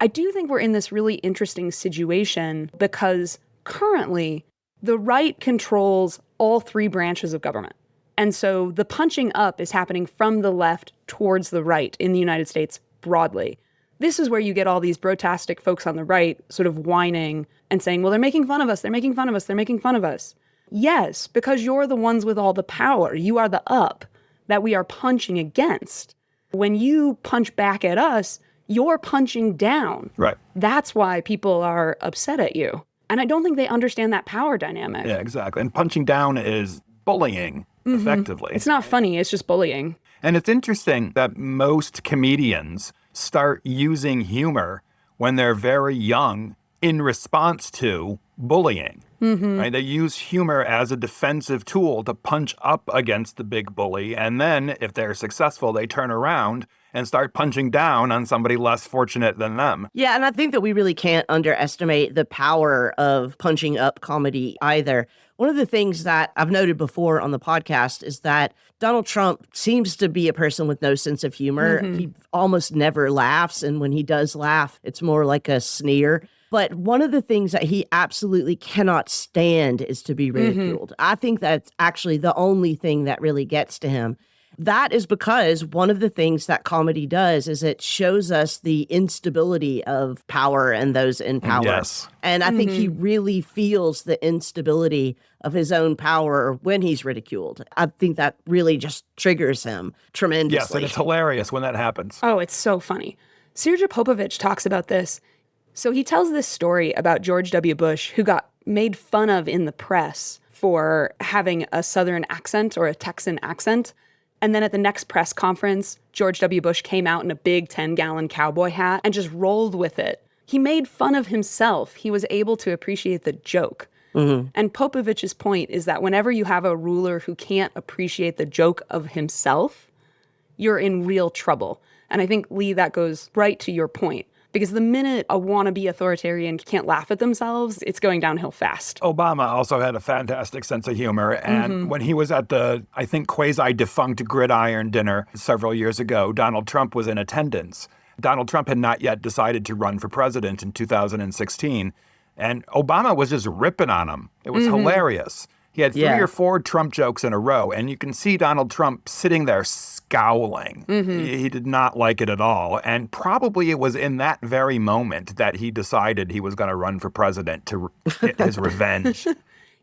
I do think we're in this really interesting situation because currently the right controls all three branches of government. And so the punching up is happening from the left towards the right in the United States broadly. This is where you get all these brotastic folks on the right sort of whining and saying, well, they're making fun of us, they're making fun of us, they're making fun of us. Yes, because you're the ones with all the power. You are the up that we are punching against. When you punch back at us, you're punching down. Right. That's why people are upset at you. And I don't think they understand that power dynamic. Yeah, exactly. And punching down is bullying, effectively. It's not funny, it's just bullying. And it's interesting that most comedians start using humor when they're very young in response to bullying. Right? They use humor as a defensive tool to punch up against the big bully. And then if they're successful, they turn around and start punching down on somebody less fortunate than them. Yeah, and I think that we really can't underestimate the power of punching up comedy either. One of the things that I've noted before on the podcast is that Donald Trump seems to be a person with no sense of humor. He almost never laughs, and when he does laugh, it's more like a sneer. But one of the things that he absolutely cannot stand is to be ridiculed. I think that's actually the only thing that really gets to him. That is because one of the things that comedy does is it shows us the instability of power and those in power. Yes. And I think he really feels the instability of his own power when he's ridiculed. I think that really just triggers him tremendously. Yes, and it's hilarious when that happens. Oh, it's so funny. Sirja Popovich talks about this. So he tells this story about George W. Bush, who got made fun of in the press for having a Southern accent or a Texan accent. And then at the next press conference, George W. Bush came out in a big 10-gallon cowboy hat and just rolled with it. He made fun of himself. He was able to appreciate the joke. And Popovich's point is that whenever you have a ruler who can't appreciate the joke of himself, you're in real trouble. And I think, Lee, that goes right to your point. Because the minute a wannabe authoritarian can't laugh at themselves, it's going downhill fast. Obama also had a fantastic sense of humor. And when he was at the, I think, quasi-defunct Gridiron dinner several years ago, Donald Trump was in attendance. Donald Trump had not yet decided to run for president in 2016. And Obama was just ripping on him. It was hilarious. He had 3 or 4 Trump jokes in a row, and you can see Donald Trump sitting there scowling. He did not like it at all. And probably it was in that very moment that he decided he was going to run for president to get his revenge.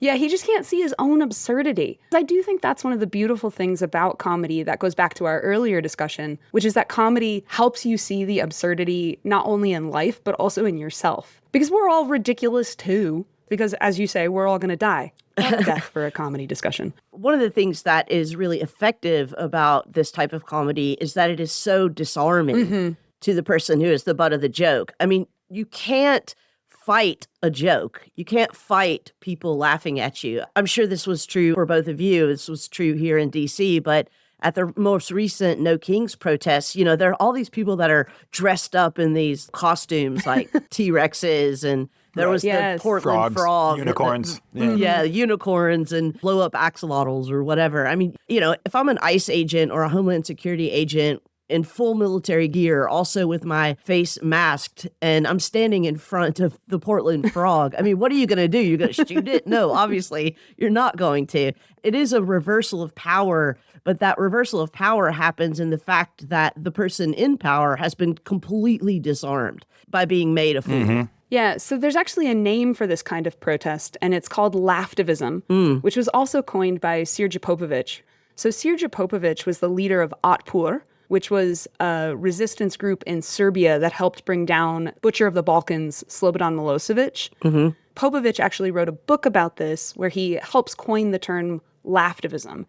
Yeah, he just can't see his own absurdity. I do think that's one of the beautiful things about comedy that goes back to our earlier discussion, which is that comedy helps you see the absurdity not only in life, but also in yourself. Because we're all ridiculous too. Because as you say, we're all going to die. Death for a comedy discussion. One of the things that is really effective about this type of comedy is that it is so disarming to the person who is the butt of the joke. I mean, you can't fight a joke. You can't fight people laughing at you. I'm sure this was true for both of you. This was true here in DC, but at the most recent No Kings protests, you know, there are all these people that are dressed up in these costumes like T-Rexes, and there was the Portland frog. Unicorns. Unicorns and blow up axolotls or whatever. I mean, you know, if I'm an ICE agent or a Homeland Security agent in full military gear, also with my face masked, and I'm standing in front of the Portland frog, I mean, what are you going to do? You're going to shoot it? No, obviously, you're not going to. It is a reversal of power, but that reversal of power happens in the fact that the person in power has been completely disarmed by being made a fool. Yeah, so there's actually a name for this kind of protest, and it's called laughtivism, which was also coined by Sirja Popovich. So Sirja Popovich was the leader of Otpor, which was a resistance group in Serbia that helped bring down Butcher of the Balkans, Slobodan Milosevic. Popovich actually wrote a book about this where he helps coin the term laughtivism.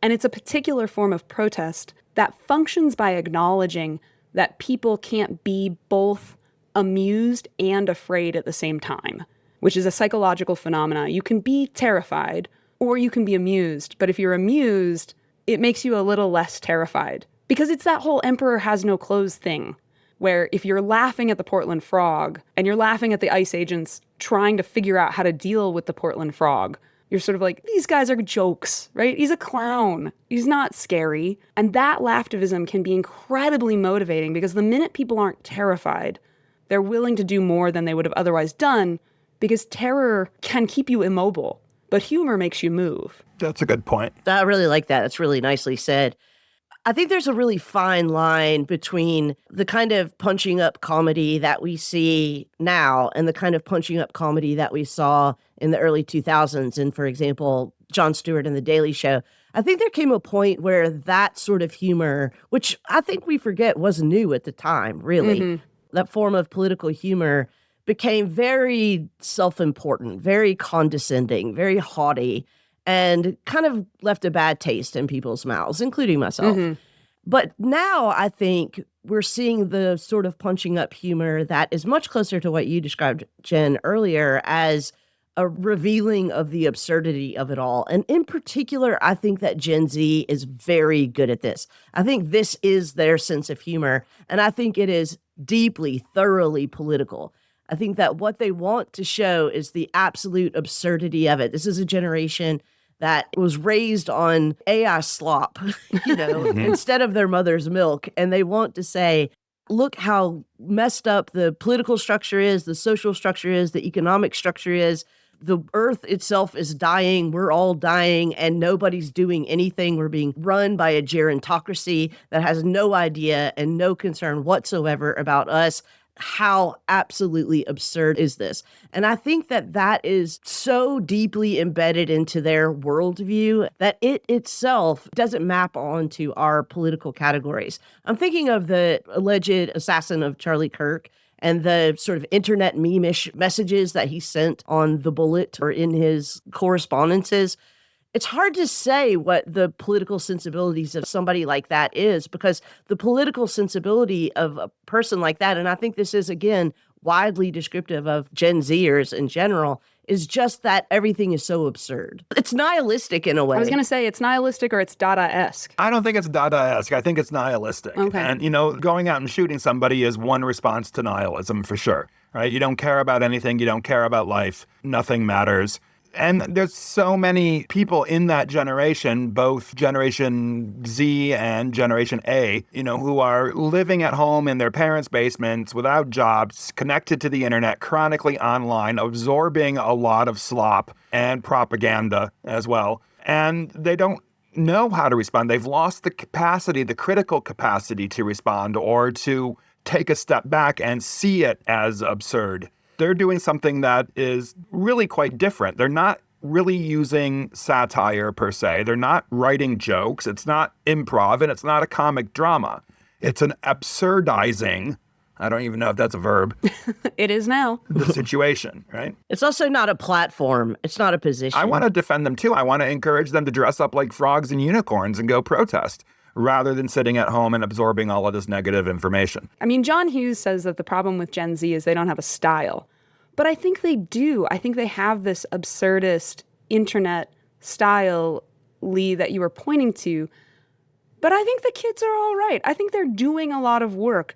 And it's a particular form of protest that functions by acknowledging that people can't be both amused and afraid at the same time, which is a psychological phenomena. You can be terrified or you can be amused, but if you're amused, it makes you a little less terrified. Because it's that whole emperor has no clothes thing, where if you're laughing at the Portland frog and you're laughing at the ICE agents trying to figure out how to deal with the Portland frog, you're sort of like, these guys are jokes, right? He's a clown. He's not scary. And that laughtivism can be incredibly motivating because the minute people aren't terrified, they're willing to do more than they would have otherwise done because terror can keep you immobile, but humor makes you move. That's a good point. I really like that. It's really nicely said. I think there's a really fine line between the kind of punching up comedy that we see now and the kind of punching up comedy that we saw in the early 2000s. And for example, Jon Stewart and The Daily Show. I think there came a point where that sort of humor, which I think we forget was new at the time, really, that form of political humor became very self-important, very condescending, very haughty, and kind of left a bad taste in people's mouths, including myself. But now I think we're seeing the sort of punching up humor that is much closer to what you described, Jen, earlier as a revealing of the absurdity of it all. And in particular, I think that Gen Z is very good at this. I think this is their sense of humor, and I think it is deeply, thoroughly political. I think that what they want to show is the absolute absurdity of it. This is a generation that was raised on AI slop, instead of their mother's milk. And they want to say, look how messed up the political structure is, the social structure is, the economic structure is. The earth itself is dying. We're all dying and nobody's doing anything. We're being run by a gerontocracy that has no idea and no concern whatsoever about us. How absolutely absurd is this? And I think that that is so deeply embedded into their worldview that it itself doesn't map onto our political categories. I'm thinking of the alleged assassin of Charlie Kirk and the sort of internet meme-ish messages that he sent on the bullet or in his correspondences. It's hard to say what the political sensibilities of somebody like that is, because the political sensibility of a person like that, and I think this is, again, widely descriptive of Gen Zers in general, is just that everything is so absurd. It's nihilistic in a way. I was going to say it's nihilistic or it's Dada-esque. I don't think it's Dada-esque. I think it's nihilistic. Okay. And, going out and shooting somebody is one response to nihilism for sure, right? You don't care about anything. You don't care about life. Nothing matters. And there's so many people in that generation, both Generation Z and Generation A, who are living at home in their parents' basements without jobs, connected to the internet, chronically online, absorbing a lot of slop and propaganda as well. And they don't know how to respond. They've lost the capacity, the critical capacity to respond or to take a step back and see it as absurd. They're doing something that is really quite different. They're not really using satire per se. They're not writing jokes. It's not improv and it's not a comic drama. It's an absurdizing, I don't even know if that's a verb. It is now. The situation, right? It's also not a platform. It's not a position. I want to defend them too. I want to encourage them to dress up like frogs and unicorns and go protest, rather than sitting at home and absorbing all of this negative information. I mean, John Hughes says that the problem with Gen Z is they don't have a style. But I think they do. I think they have this absurdist internet style, Lee, that you were pointing to. But I think the kids are all right. I think they're doing a lot of work.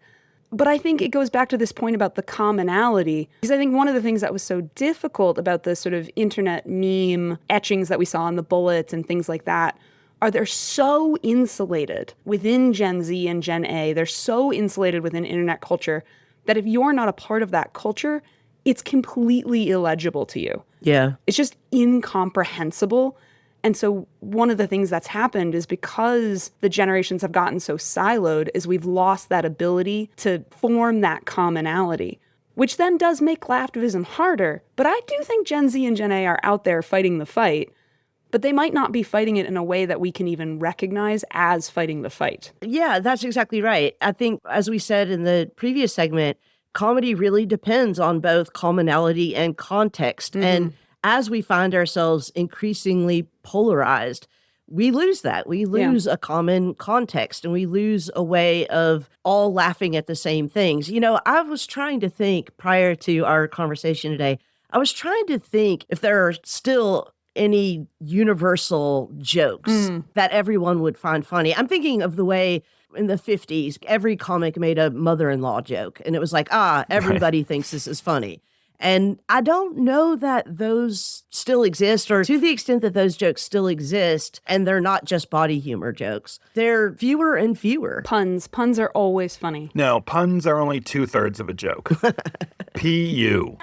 But I think it goes back to this point about the commonality. Because I think one of the things that was so difficult about the sort of internet meme etchings that we saw on the bullets and things like that are they're so insulated within Gen Z and Gen A. They're so insulated within internet culture that if you're not a part of that culture, it's completely illegible to you. Yeah. It's just incomprehensible. And so one of the things that's happened is because the generations have gotten so siloed is we've lost that ability to form that commonality, which then does make collectivism harder. But I do think Gen Z and Gen A are out there fighting the fight. But they might not be fighting it in a way that we can even recognize as fighting the fight. Yeah, that's exactly right. I think, as we said in the previous segment, comedy really depends on both commonality and context. And as we find ourselves increasingly polarized, we lose that. We lose a common context and we lose a way of all laughing at the same things. I was trying to think prior to our conversation today, I was trying to think if there are still any universal jokes that everyone would find funny. I'm thinking of the way in the 50s, every comic made a mother-in-law joke. And it was like, everybody thinks this is funny. And I don't know that those still exist, or to the extent that those jokes still exist, and they're not just body humor jokes, they're fewer and fewer. Puns are always funny. No, puns are only 2/3 of a joke. P-U.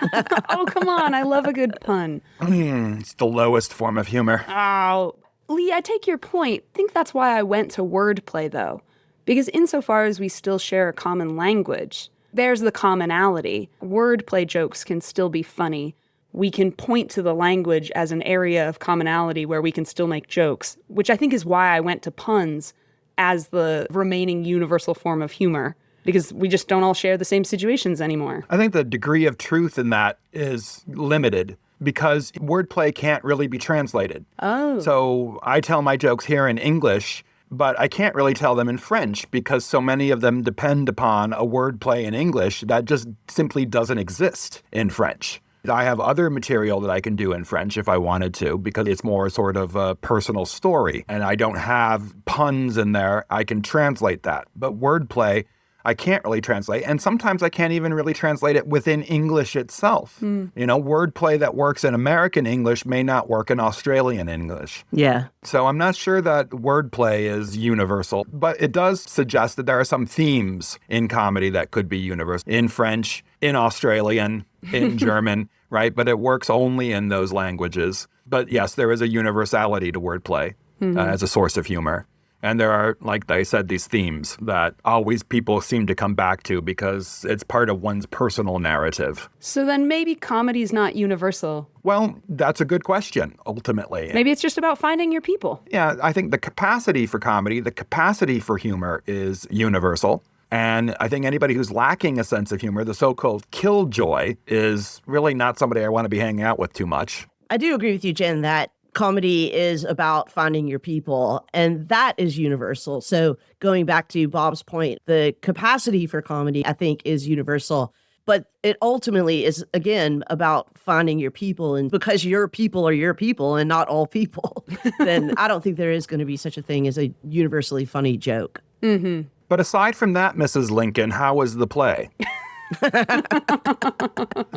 Oh, come on. I love a good pun. It's the lowest form of humor. Oh, Lee, I take your point. I think that's why I went to wordplay, though. Because insofar as we still share a common language, there's the commonality. Wordplay jokes can still be funny. We can point to the language as an area of commonality where we can still make jokes, which I think is why I went to puns as the remaining universal form of humor, because we just don't all share the same situations anymore. I think the degree of truth in that is limited because wordplay can't really be translated. Oh. So I tell my jokes here in English, but I can't really tell them in French because so many of them depend upon a wordplay in English that just simply doesn't exist in French. I have other material that I can do in French if I wanted to because it's more sort of a personal story and I don't have puns in there. I can translate that. But wordplay, I can't really translate. And sometimes I can't even really translate it within English itself. You know, wordplay that works in American English may not work in Australian English. Yeah. So I'm not sure that wordplay is universal, but it does suggest that there are some themes in comedy that could be universal. In French, in Australian, in German, right? But it works only in those languages. But yes, there is a universality to wordplay as a source of humor. And there are, like I said, these themes that always people seem to come back to because it's part of one's personal narrative. So then maybe comedy's not universal. Well, that's a good question, ultimately. Maybe it's just about finding your people. Yeah, I think the capacity for comedy, the capacity for humor is universal. And I think anybody who's lacking a sense of humor, the so-called killjoy, is really not somebody I want to be hanging out with too much. I do agree with you, Jen, that comedy is about finding your people, and that is universal. So going back to Bob's point, the capacity for comedy, I think, is universal. But it ultimately is, again, about finding your people. And because your people are your people and not all people, then I don't think there is going to be such a thing as a universally funny joke. Mm-hmm. But aside from that, Mrs. Lincoln, how was the play?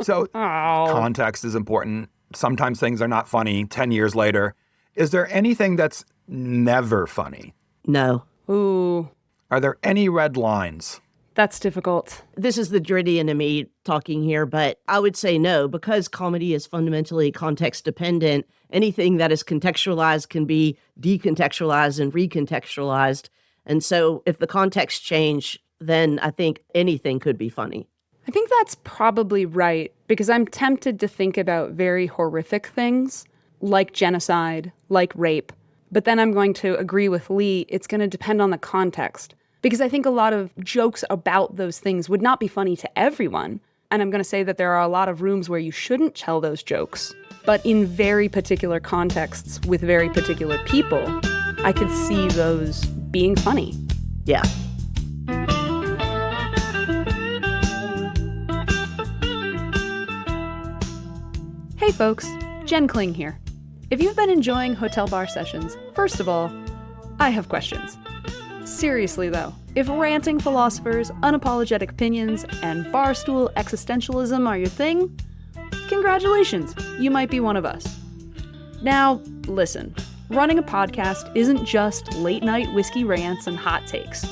So context is important. Sometimes things are not funny 10 years later. Is there anything that's never funny? No. Ooh. Are there any red lines? That's difficult. This is the Drittian in me talking here, but I would say no, because comedy is fundamentally context dependent. Anything that is contextualized can be decontextualized and recontextualized. And so if the context change, then I think anything could be funny. I think that's probably right, because I'm tempted to think about very horrific things, like genocide, like rape. But then I'm going to agree with Lee, it's going to depend on the context. Because I think a lot of jokes about those things would not be funny to everyone. And I'm going to say that there are a lot of rooms where you shouldn't tell those jokes. But in very particular contexts with very particular people, I could see those being funny. Yeah. Hey folks, Jen Kling here. If you've been enjoying Hotel Bar Sessions, first of all, I have questions. Seriously though, if ranting philosophers, unapologetic opinions, and barstool existentialism are your thing, congratulations, you might be one of us. Now, listen, running a podcast isn't just late night whiskey rants and hot takes.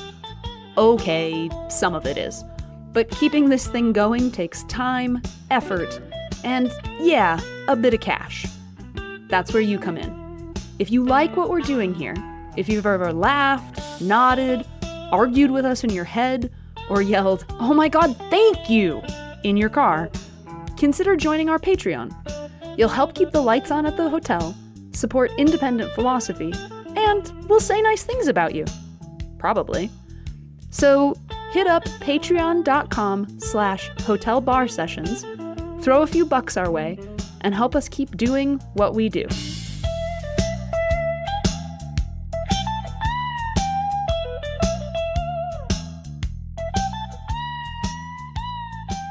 Okay, some of it is. But keeping this thing going takes time, effort, and yeah, a bit of cash. That's where you come in. If you like what we're doing here, if you've ever laughed, nodded, argued with us in your head, or yelled, "Oh my God, thank you!" in your car, consider joining our Patreon. You'll help keep the lights on at the hotel, support independent philosophy, and we'll say nice things about you. Probably. So hit up patreon.com/hotelbarsessions, throw a few bucks our way, and help us keep doing what we do.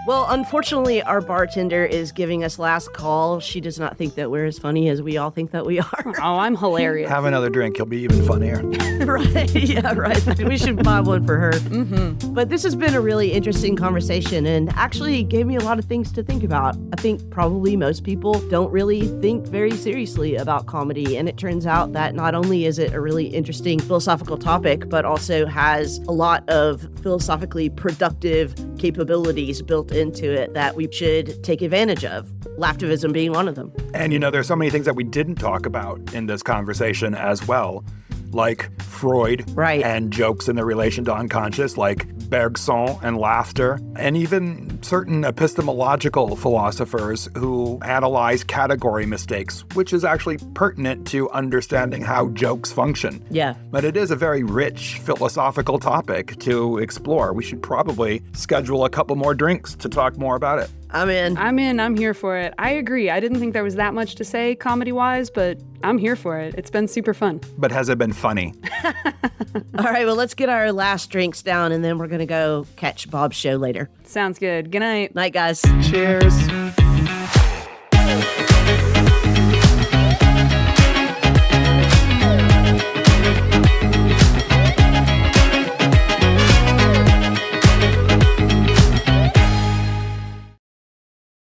Well, unfortunately, our bartender is giving us last call. She does not think that we're as funny as we all think that we are. Oh, I'm hilarious. Have another drink. You'll be even funnier. Right. Yeah, right. We should buy one for her. Mm-hmm. But this has been a really interesting conversation and actually gave me a lot of things to think about. I think probably most people don't really think very seriously about comedy. And it turns out that not only is it a really interesting philosophical topic, but also has a lot of philosophically productive capabilities built into it that we should take advantage of. Laughtivism being one of them. And, there's so many things that we didn't talk about in this conversation as well, like Freud and jokes in the relation to unconscious, like Bergson and laughter, and even certain epistemological philosophers who analyze category mistakes, which is actually pertinent to understanding how jokes function. Yeah. But it is a very rich philosophical topic to explore. We should probably schedule a couple more drinks to talk more about it. I'm in. I'm here for it. I agree. I didn't think there was that much to say comedy-wise, but I'm here for it. It's been super fun. But has it been funny? All right, well, let's get our last drinks down, and then we're going to go catch Bob's show later. Sounds good. Good night. Night, guys. Cheers.